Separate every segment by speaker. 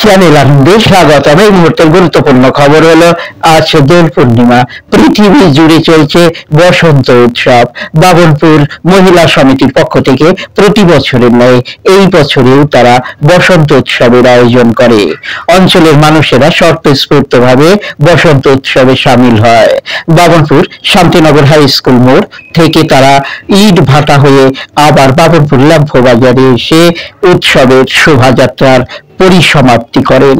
Speaker 1: Channel আনন্দে স্বাগতম। এই মুহূর্তের গুরুত্বপূর্ণ খবর হলো আজ দোল পূর্ণিমা। পৃথিবী জুড়ে চলছে বসন্ত উৎসব। বাবনপুর মহিলা সমিতির পক্ষ থেকে প্রতি বছরের ন্যায় এই বছরেও তারা বসন্ত উৎসবের আয়োজন করে। অঞ্চলের মানুষেরা স্বতঃস্ফূর্তভাবে বসন্ত উৎসবে সামিল হয়। বাবনপুর শান্তিনগর হাই স্কুল মোড় থেকে তারা ইট ভাটা হয়ে আবার বাবনপুর ল্যাম্পো বাজারে এসে উৎসবের শোভাযাত্রার পরিসমাপ্তি করেন।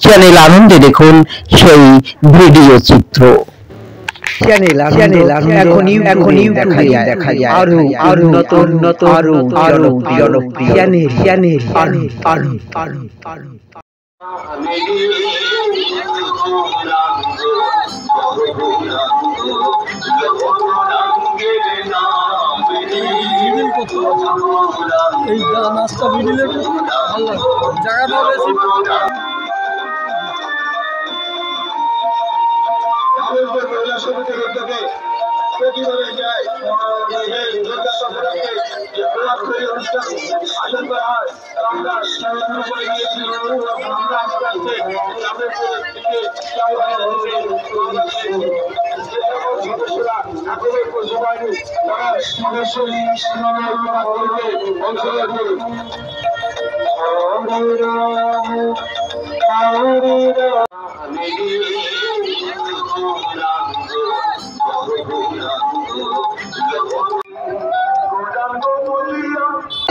Speaker 1: চ্যানেল আনন্দে দেখুন সেই ভিডিও চিত্র।
Speaker 2: চ্যানেল এখন ইউটিউবে দেখা যায় আরো নতুন আরো জনপ্রিয় চ্যানেল
Speaker 3: এই নাচটা ভিডিও ভালো জায়গাটা বেশি মহিলা সমিতির উদ্যোগে প্রতিবারে যায় অনুষ্ঠান আয়োজন করা হয়। আমরা স্মরণ করে গিয়েছি আমরা আস্তে আস্তে সদস্যরা আগ্রহ করতে পারেনি তারা সদস্য অংশগ্রহণ করুন।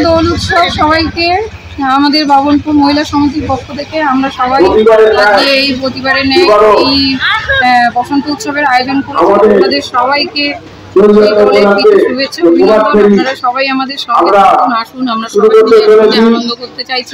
Speaker 4: দোল উৎসব সবাইকে আমাদের বাবনপুর মহিলা সমিতির পক্ষ থেকে আমরা সবাই এই প্রতিবারে নেই এই বসন্ত উৎসবের আয়োজন করেছি। আমাদের সবাইকে শুভেচ্ছা অভিনন্দন। আপনারা সবাই আমাদের সঙ্গে আসুন, আমরা সবাই আনন্দ করতে চাইছি।